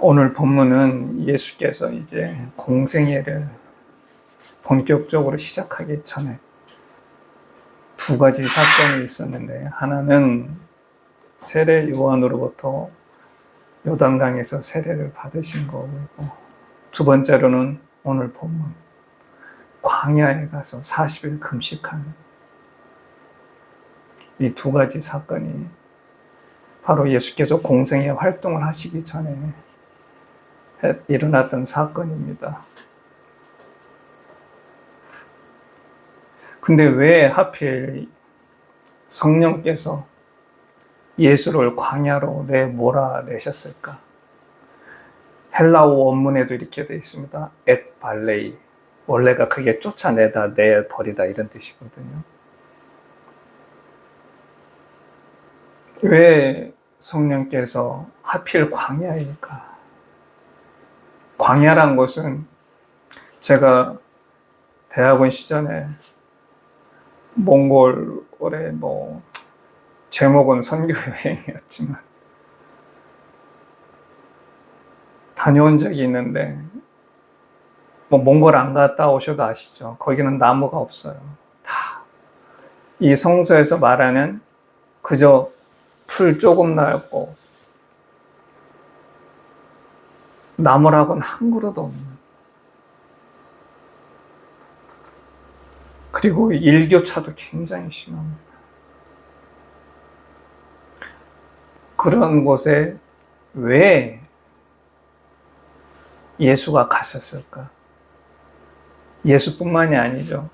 오늘 본문은 예수께서 이제 공생애를 본격적으로 시작하기 전에 두 가지 사건이 있었는데, 하나는 세례 요한으로부터 요단강에서 세례를 받으신 거고, 두 번째로는 오늘 본문 광야에 가서 40일 금식한 이 두 가지 사건이 바로 예수께서 공생애 활동을 하시기 전에 일어났던 사건입니다. 근데 왜 하필 성령께서 예수를 광야로 몰아내셨을까? 헬라어 원문에도 이렇게 되어 있습니다. 엣 발레이. 원래가 그게 쫓아내다, 내버리다 이런 뜻이거든요. 왜 성령께서 하필 광야일까? 광야란 것은 제가 대학원 시절에 몽골에 제목은 선교 여행이었지만 다녀온 적이 있는데 몽골 안 갔다 오셔도 아시죠? 거기는 나무가 없어요. 다 이 성서에서 말하는 그저 풀 조금 나였고 나무라고는 한 그루도 없는, 그리고 일교차도 굉장히 심합니다. 그런 곳에 왜 예수가 갔었을까? 예수뿐만이 아니죠.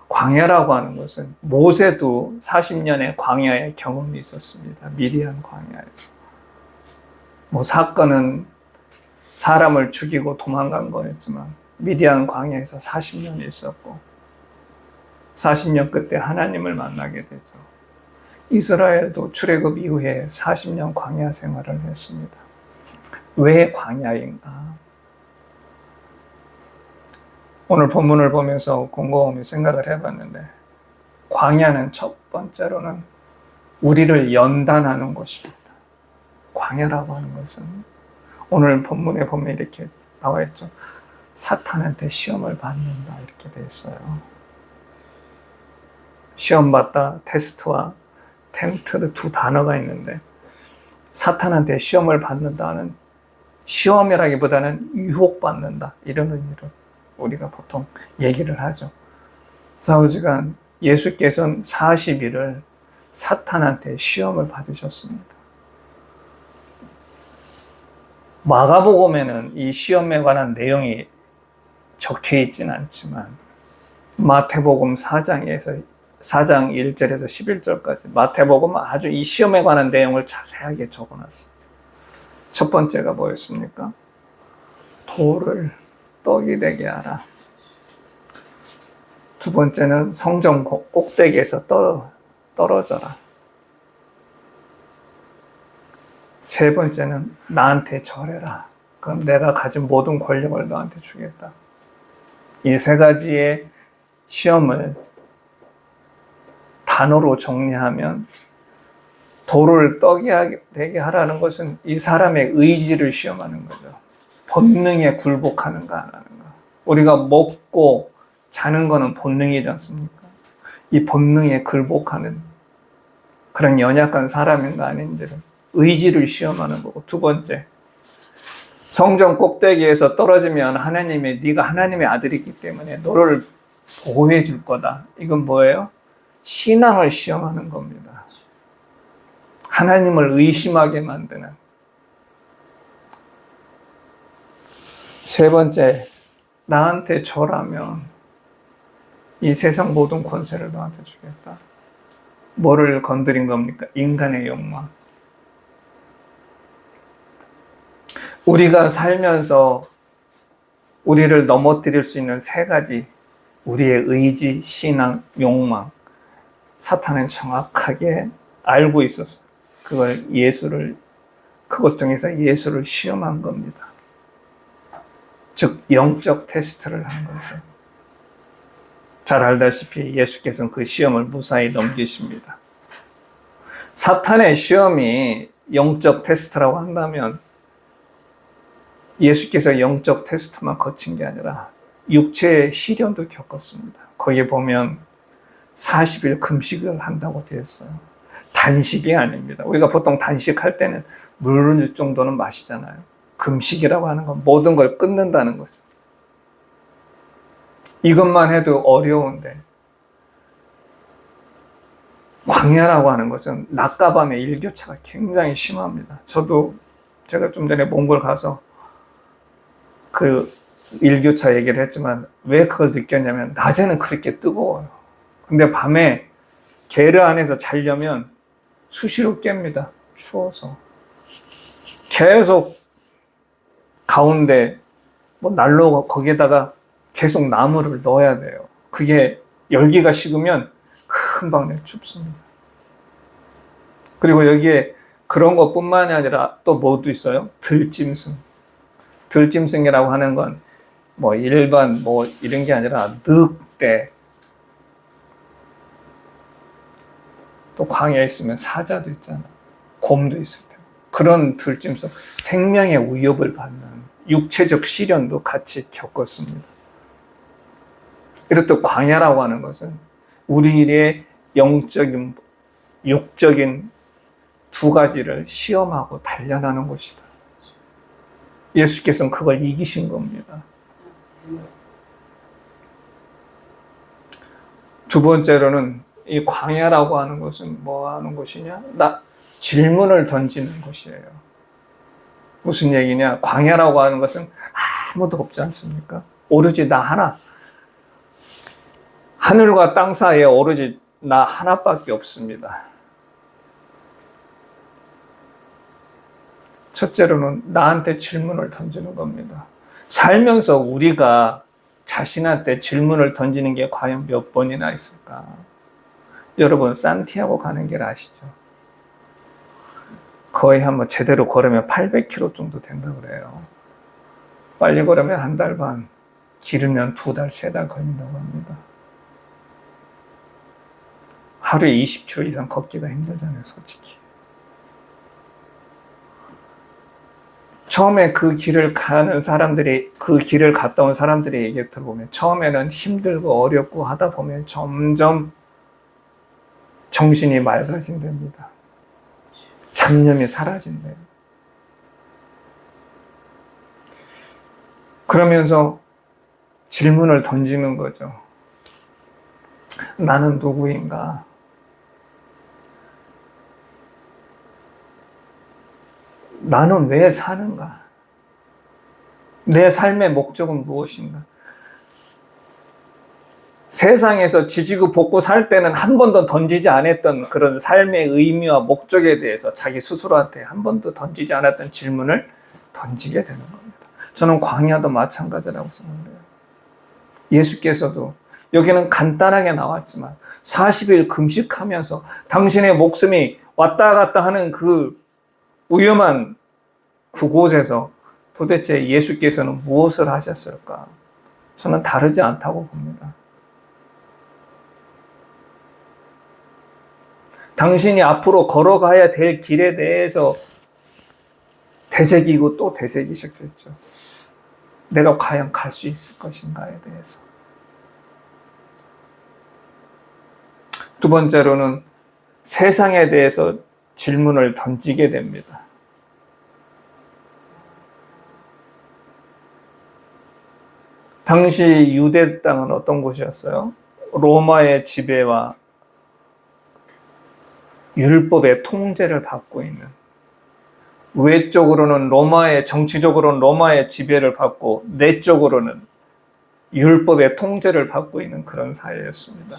광야라고 하는 것은 모세도 40년의 광야의 경험이 있었습니다. 미디안 광야에서. 사건은 사람을 죽이고 도망간 거였지만 미디안 광야에서 40년 있었고 40년 끝에 하나님을 만나게 되죠. 이스라엘도 출애굽 이후에 40년 광야 생활을 했습니다. 왜 광야인가? 오늘 본문을 보면서 곰곰이 생각을 해봤는데, 광야는 첫 번째로는 우리를 연단하는 곳입니다. 광야라고 하는 것은 오늘 본문에 보면 이렇게 나와 있죠. 사탄한테 시험을 받는다 이렇게 되어 있어요. 시험받다, 테스트와 템프트 두 단어가 있는데, 사탄한테 시험을 받는다는, 시험이라기보다는 유혹받는다 이런 의미로 우리가 보통 얘기를 하죠. 사후지간 예수께서는 40일을 사탄한테 시험을 받으셨습니다. 마가복음에는 이 시험에 관한 내용이 적혀 있지는 않지만 마태복음 4장 1절에서 11절까지 마태복음은 아주 이 시험에 관한 내용을 자세하게 적어놨어요. 첫 번째가 뭐였습니까? 돌을 떡이 되게 하라. 두 번째는 성전 꼭대기에서 떨어져라. 세 번째는 나한테 절해라. 그럼 내가 가진 모든 권력을 너한테 주겠다. 이 세 가지의 시험을 단어로 정리하면, 돌을 떡이 되게 하라는 것은 이 사람의 의지를 시험하는 거죠. 본능에 굴복하는가 안 하는가. 우리가 먹고 자는 거는 본능이지 않습니까? 이 본능에 굴복하는 그런 연약한 사람인가 아닌지를, 의지를 시험하는 거고, 두 번째, 성전 꼭대기에서 떨어지면 네가 하나님의 아들이기 때문에 너를 보호해 줄 거다. 이건 뭐예요? 신앙을 시험하는 겁니다. 하나님을 의심하게 만드는. 세 번째, 나한테 절하면 이 세상 모든 권세를 너한테 주겠다. 뭐를 건드린 겁니까? 인간의 욕망. 우리가 살면서 우리를 넘어뜨릴 수 있는 세 가지, 우리의 의지, 신앙, 욕망, 사탄은 정확하게 알고 있었어요. 그것 중에서 예수를 시험한 겁니다. 즉 영적 테스트를 한 거죠. 잘 알다시피 예수께서는 그 시험을 무사히 넘기십니다. 사탄의 시험이 영적 테스트라고 한다면 예수께서 영적 테스트만 거친 게 아니라 육체의 시련도 겪었습니다. 거기에 보면 40일 금식을 한다고 되어 있어요. 단식이 아닙니다. 우리가 보통 단식할 때는 물을 정도는 마시잖아요. 금식이라고 하는 건 모든 걸 끊는다는 거죠. 이것만 해도 어려운데 광야라고 하는 것은 낮과 밤의 일교차가 굉장히 심합니다. 제가 좀 전에 몽골 가서 그 일교차 얘기를 했지만 왜 그걸 느꼈냐면 낮에는 그렇게 뜨거워요. 근데 밤에 게르 안에서 자려면 수시로 깹니다. 추워서. 계속 가운데 난로 거기에다가 계속 나무를 넣어야 돼요. 그게 열기가 식으면 금방 춥습니다. 그리고 여기에 그런 것뿐만이 아니라 또 뭐도 있어요? 들짐승. 들짐승이라고 하는 건 일반 이런 게 아니라 늑대. 또 광야에 있으면 사자도 있잖아요. 곰도 있을 테고. 그런 들짐승, 생명의 위협을 받는 육체적 시련도 같이 겪었습니다. 이렇듯 광야라고 하는 것은 우리의 영적인, 육적인 두 가지를 시험하고 단련하는 곳이다. 예수께서는 그걸 이기신 겁니다. 두 번째로는 이 광야라고 하는 것은 뭐 하는 곳이냐? 질문을 던지는 곳이에요. 무슨 얘기냐? 광야라고 하는 것은 아무도 없지 않습니까? 오로지 나 하나. 하늘과 땅 사이에 오로지 나 하나밖에 없습니다. 첫째로는 나한테 질문을 던지는 겁니다. 살면서 우리가 자신한테 질문을 던지는 게 과연 몇 번이나 있을까? 여러분, 산티아고 가는 길 아시죠? 거의 한번 제대로 걸으면 800km 정도 된다고 그래요. 빨리 걸으면 한 달 반, 길으면 2달, 3달 걸린다고 합니다. 하루에 20km 이상 걷기가 힘들잖아요, 솔직히. 처음에 그 길을 갔다 온 사람들의 얘기 들어보면 처음에는 힘들고 어렵고 하다 보면 점점 정신이 맑아진답니다. 잡념이 사라진대요. 그러면서 질문을 던지는 거죠. 나는 누구인가? 나는 왜 사는가? 내 삶의 목적은 무엇인가? 세상에서 지지고 볶고 살 때는 한 번도 던지지 않았던 그런 삶의 의미와 목적에 대해서 자기 스스로한테 한 번도 던지지 않았던 질문을 던지게 되는 겁니다. 저는 광야도 마찬가지라고 생각해요. 예수께서도 여기는 간단하게 나왔지만 40일 금식하면서 당신의 목숨이 왔다 갔다 하는 그 위험한 그곳에서 도대체 예수께서는 무엇을 하셨을까? 저는 다르지 않다고 봅니다. 당신이 앞으로 걸어가야 될 길에 대해서 되새기고 또 되새기셨겠죠. 내가 과연 갈 수 있을 것인가에 대해서. 두 번째로는 세상에 대해서 질문을 던지게 됩니다. 당시 유대 땅은 어떤 곳이었어요? 로마의 지배와 율법의 통제를 받고 있는, 외적으로는 정치적으로는 로마의 지배를 받고 내적으로는 율법의 통제를 받고 있는 그런 사회였습니다.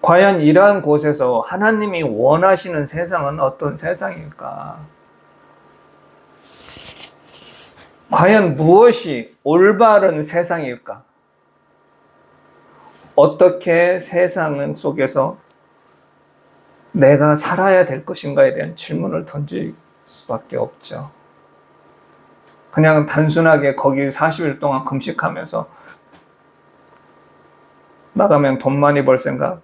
과연 이러한 곳에서 하나님이 원하시는 세상은 어떤 세상일까? 과연 무엇이 올바른 세상일까? 어떻게 세상 속에서 내가 살아야 될 것인가에 대한 질문을 던질 수밖에 없죠. 그냥 단순하게 거기 40일 동안 금식하면서 나가면 돈 많이 벌 생각,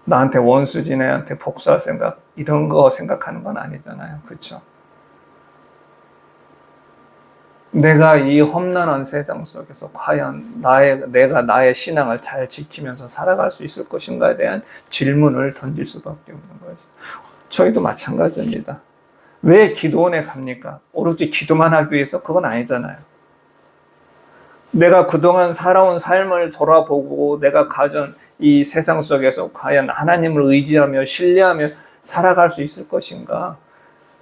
나한테 원수진 애한테 복수할 생각, 이런 거 생각하는 건 아니잖아요. 그렇죠? 내가 이 험난한 세상 속에서 과연 내가 나의 신앙을 잘 지키면서 살아갈 수 있을 것인가에 대한 질문을 던질 수밖에 없는 거죠. 저희도 마찬가지입니다. 왜 기도원에 갑니까? 오로지 기도만 하기 위해서? 그건 아니잖아요. 내가 그동안 살아온 삶을 돌아보고 내가 가진 이 세상 속에서 과연 하나님을 의지하며 신뢰하며 살아갈 수 있을 것인가?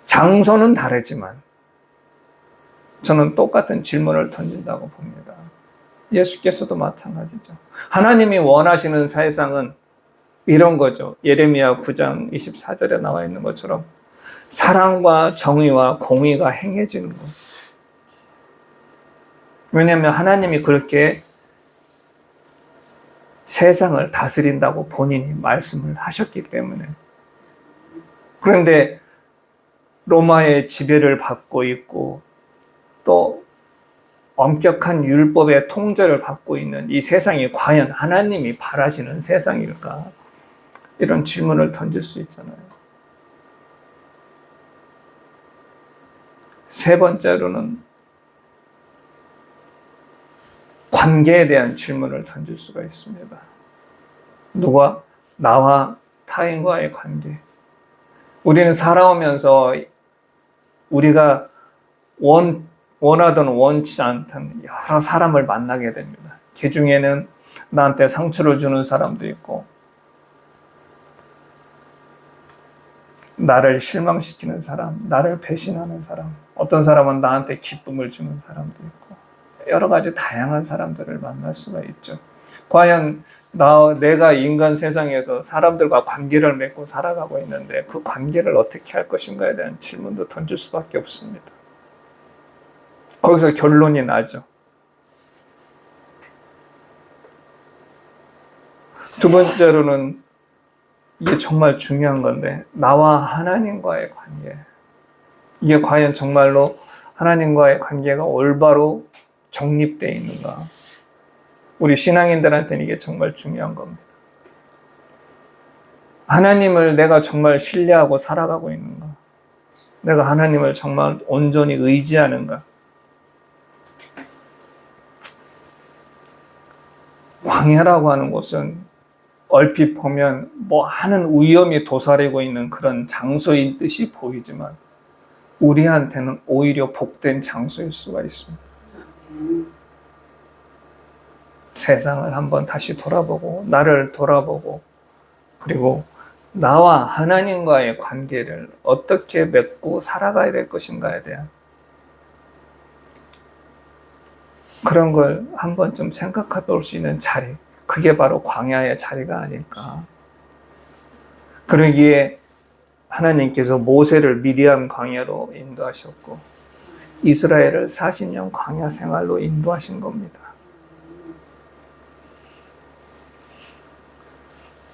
장소는 다르지만 저는 똑같은 질문을 던진다고 봅니다. 예수께서도 마찬가지죠. 하나님이 원하시는 세상은 이런 거죠. 예레미야 9장 24절에 나와 있는 것처럼 사랑과 정의와 공의가 행해지는 것. 왜냐하면 하나님이 그렇게 세상을 다스린다고 본인이 말씀을 하셨기 때문에. 그런데 로마의 지배를 받고 있고 또 엄격한 율법의 통제를 받고 있는 이 세상이 과연 하나님이 바라시는 세상일까? 이런 질문을 던질 수 있잖아요. 세 번째로는 관계에 대한 질문을 던질 수가 있습니다. 누가? 나와 타인과의 관계. 우리는 살아오면서 우리가 원하든 원치 않든 여러 사람을 만나게 됩니다. 그 중에는 나한테 상처를 주는 사람도 있고 나를 실망시키는 사람, 나를 배신하는 사람, 어떤 사람은 나한테 기쁨을 주는 사람도 있고 여러 가지 다양한 사람들을 만날 수가 있죠. 과연 내가 인간 세상에서 사람들과 관계를 맺고 살아가고 있는데 그 관계를 어떻게 할 것인가에 대한 질문도 던질 수밖에 없습니다. 거기서 결론이 나죠. 두 번째로는 이게 정말 중요한 건데 나와 하나님과의 관계. 이게 과연 정말로 하나님과의 관계가 올바로 정립되어 있는가. 우리 신앙인들한테는 이게 정말 중요한 겁니다. 하나님을 내가 정말 신뢰하고 살아가고 있는가. 내가 하나님을 정말 온전히 의지하는가. 광야라고 하는 곳은 얼핏 보면 많은 위험이 도사리고 있는 그런 장소인 듯이 보이지만 우리한테는 오히려 복된 장소일 수가 있습니다. 세상을 한번 다시 돌아보고 나를 돌아보고 그리고 나와 하나님과의 관계를 어떻게 맺고 살아가야 될 것인가에 대한 그런 걸 한번 좀 생각해 볼 수 있는 자리, 그게 바로 광야의 자리가 아닐까. 그러기에 하나님께서 모세를 미디안 광야로 인도하셨고 이스라엘을 40년 광야 생활로 인도하신 겁니다.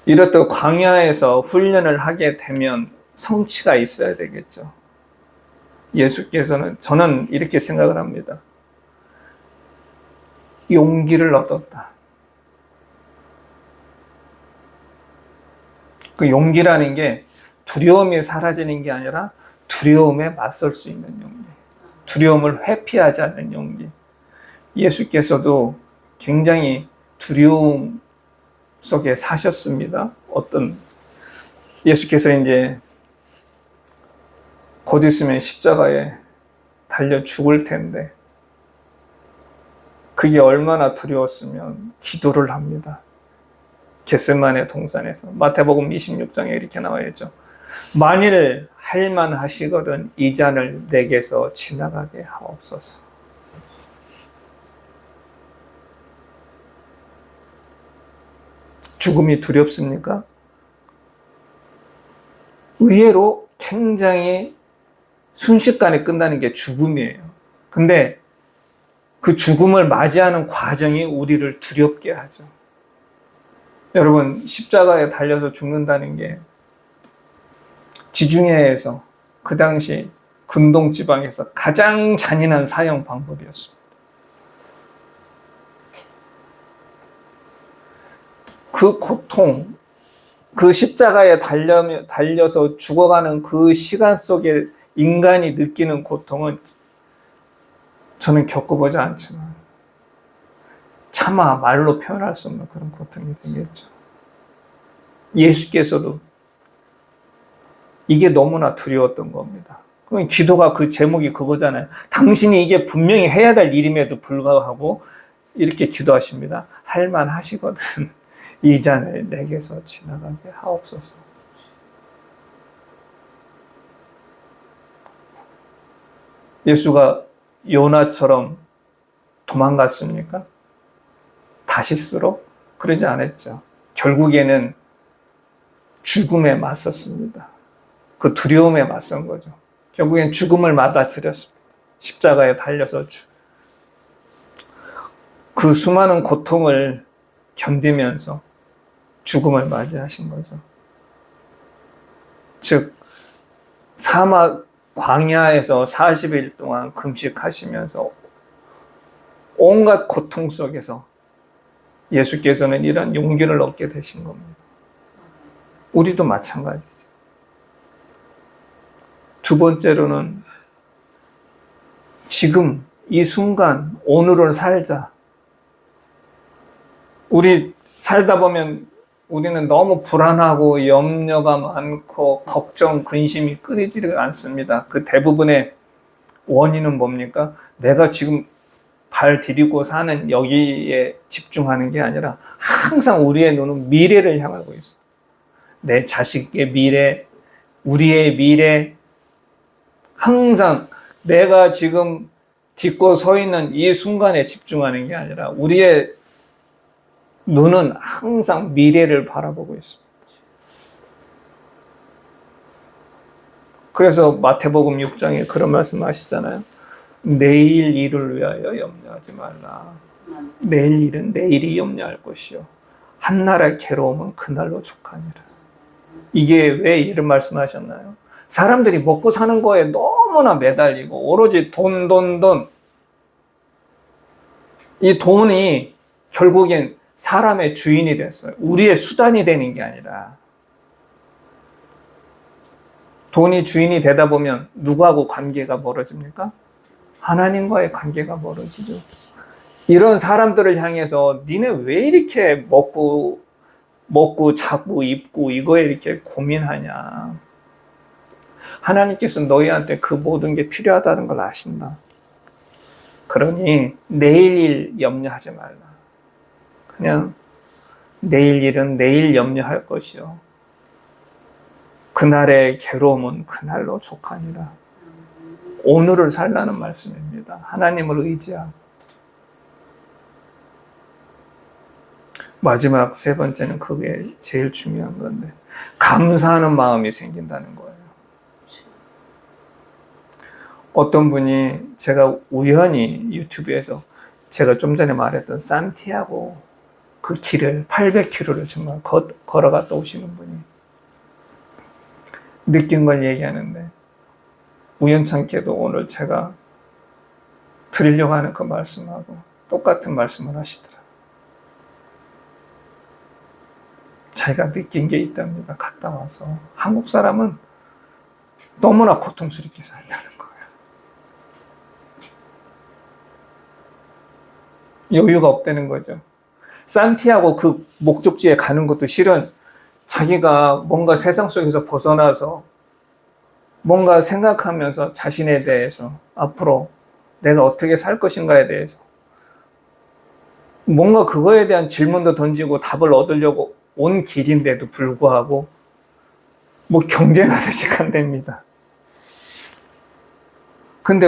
이렇듯 광야에서 훈련을 하게 되면 성취가 있어야 되겠죠. 예수께서는 저는 이렇게 생각을 합니다. 용기를 얻었다. 그 용기라는 게 두려움이 사라지는 게 아니라 두려움에 맞설 수 있는 용기. 두려움을 회피하지 않는 용기. 예수께서도 굉장히 두려움 속에 사셨습니다. 예수께서 이제 곧 있으면 십자가에 달려 죽을 텐데 그게 얼마나 두려웠으면 기도를 합니다. 겟세마네 동산에서. 마태복음 26장에 이렇게 나와 있죠. 만일 할만하시거든 이 잔을 내게서 지나가게 하옵소서. 죽음이 두렵습니까? 의외로 굉장히 순식간에 끝나는 게 죽음이에요. 근데 그 죽음을 맞이하는 과정이 우리를 두렵게 하죠. 여러분, 십자가에 달려서 죽는다는 게 지중해에서 그 당시 근동지방에서 가장 잔인한 사형 방법이었습니다. 그 고통, 그 십자가에 달려서 죽어가는 그 시간 속에 인간이 느끼는 고통은 저는 겪어보지 않지만 차마 말로 표현할 수 없는 그런 고통이 되겠죠. 예수께서도 이게 너무나 두려웠던 겁니다. 그럼 기도가 그 제목이 그거잖아요. 당신이 이게 분명히 해야 될 일임에도 불구하고 이렇게 기도하십니다. 할만하시거든. 이 잔을 내게서 지나가게 하옵소서. 예수가 요나처럼 도망갔습니까? 다시스로? 그러지 않았죠. 결국에는 죽음에 맞섰습니다. 그 두려움에 맞선 거죠. 결국엔 죽음을 맞아들였습니다. 십자가에 달려서 그 수많은 고통을 견디면서 죽음을 맞이하신 거죠. 즉 사막 광야에서 40일 동안 금식하시면서 온갖 고통 속에서 예수께서는 이런 용기를 얻게 되신 겁니다. 우리도 마찬가지죠. 두 번째로는 지금 이 순간 오늘을 살자. 우리 살다 보면 우리는 너무 불안하고 염려가 많고 걱정, 근심이 끊이지를 않습니다. 그 대부분의 원인은 뭡니까? 내가 지금 발 디디고 사는 여기에 집중하는 게 아니라 항상 우리의 눈은 미래를 향하고 있어. 내 자식의 미래, 우리의 미래, 항상 내가 지금 딛고 서 있는 이 순간에 집중하는 게 아니라 우리의 눈은 항상 미래를 바라보고 있습니다. 그래서 마태복음 6장에 그런 말씀 하시잖아요. 내일 일을 위하여 염려하지 말라. 내일 일은 내일이 염려할 것이요. 한날의 괴로움은 그날로 족하니라. 이게 왜 이런 말씀하셨나요? 사람들이 먹고 사는 거에 너무나 매달리고 오로지 돈. 이 돈이 결국엔 사람의 주인이 됐어요. 우리의 수단이 되는 게 아니라. 돈이 주인이 되다 보면 누구하고 관계가 멀어집니까? 하나님과의 관계가 멀어지죠. 이런 사람들을 향해서 니네 왜 이렇게 먹고 자고 입고 이거에 이렇게 고민하냐. 하나님께서 너희한테 그 모든 게 필요하다는 걸 아신다. 그러니 내일 일 염려하지 말라. 그냥 내일 일은 내일 염려할 것이요. 그날의 괴로움은 그날로 족하니라. 오늘을 살라는 말씀입니다. 하나님을 의지하고. 마지막 세 번째는 그게 제일 중요한 건데 감사하는 마음이 생긴다는 거예요. 어떤 분이 제가 우연히 유튜브에서 제가 좀 전에 말했던 산티아고 그 길을 800km를 정말 걸어갔다 오시는 분이 느낀 걸 얘기하는데 우연찮게도 오늘 제가 드리려고 하는 그 말씀하고 똑같은 말씀을 하시더라고요. 자기가 느낀 게 있답니다. 갔다 와서 한국 사람은 너무나 고통스럽게 산다는 거예요. 여유가 없다는 거죠. 산티아고 그 목적지에 가는 것도 실은 자기가 뭔가 세상 속에서 벗어나서 뭔가 생각하면서 자신에 대해서 앞으로 내가 어떻게 살 것인가에 대해서 뭔가 그거에 대한 질문도 던지고 답을 얻으려고 온 길인데도 불구하고 뭐 경쟁하듯이 간답니다. 근데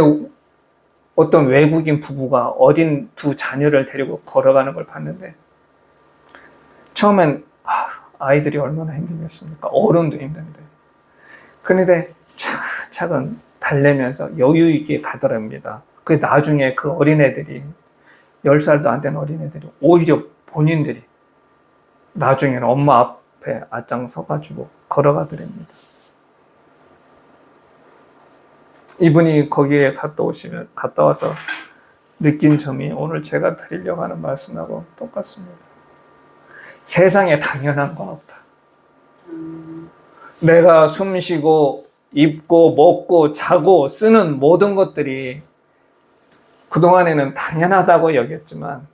어떤 외국인 부부가 어린 두 자녀를 데리고 걸어가는 걸 봤는데 처음엔 아이들이 얼마나 힘들겠습니까? 어른도 힘든데. 그런데 차근차근 달래면서 여유 있게 가더랍니다. 그 나중에 그 어린애들이 10살도 안 된 어린애들이 오히려 본인들이 나중에는 엄마 앞에 앞장서가지고 걸어가더랍니다. 이분이 거기에 갔다 와서 느낀 점이 오늘 제가 드리려고 하는 말씀하고 똑같습니다. 세상에 당연한 건 없다. 내가 숨 쉬고 입고 먹고 자고 쓰는 모든 것들이 그동안에는 당연하다고 여겼지만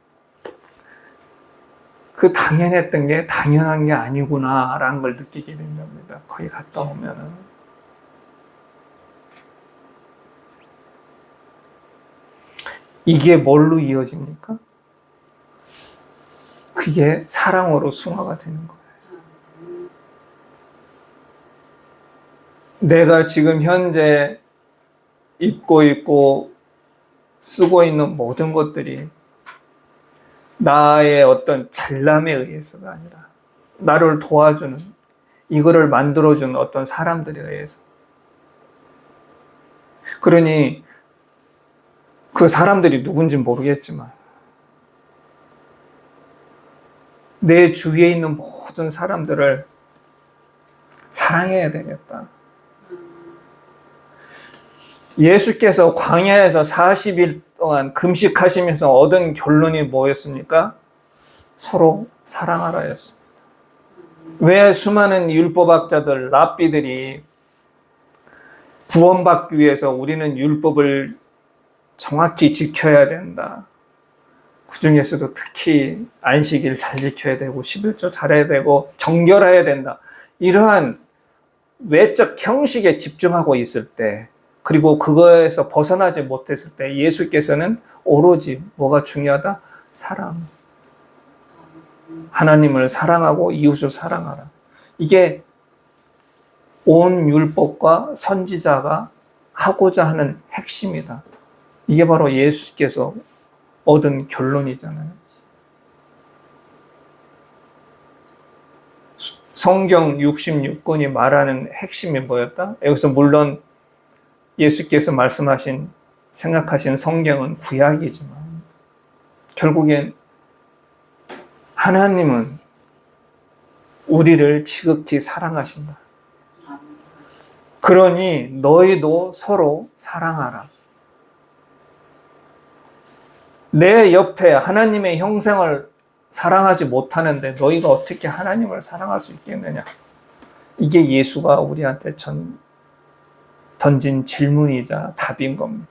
그 당연했던 게 당연한 게 아니구나라는 걸 느끼게 된 겁니다. 거기 갔다 오면은. 이게 뭘로 이어집니까? 그게 사랑으로 승화가 되는 거예요. 내가 지금 현재 입고 있고 쓰고 있는 모든 것들이 나의 어떤 잘남에 의해서가 아니라 나를 도와주는, 이거를 만들어주는 어떤 사람들에 의해서. 그러니 그 사람들이 누군지 모르겠지만 내 주위에 있는 모든 사람들을 사랑해야 되겠다. 예수께서 광야에서 40일 동안 금식하시면서 얻은 결론이 뭐였습니까? 서로 사랑하라였습니다. 왜 수많은 율법학자들, 랍비들이 구원받기 위해서 우리는 율법을 정확히 지켜야 된다. 그 중에서도 특히 안식일 잘 지켜야 되고 11조 잘해야 되고 정결해야 된다. 이러한 외적 형식에 집중하고 있을 때, 그리고 그거에서 벗어나지 못했을 때 예수께서는 오로지 뭐가 중요하다? 사랑. 하나님을 사랑하고 이웃을 사랑하라. 이게 온 율법과 선지자가 하고자 하는 핵심이다. 이게 바로 예수께서 얻은 결론이잖아요. 성경 66권이 말하는 핵심이 뭐였다? 여기서 물론 예수께서 말씀하신, 생각하신 성경은 구약이지만 결국엔 하나님은 우리를 지극히 사랑하신다. 그러니 너희도 서로 사랑하라. 내 옆에 하나님의 형상을 사랑하지 못하는데 너희가 어떻게 하나님을 사랑할 수 있겠느냐? 이게 예수가 우리한테 던진 질문이자 답인 겁니다.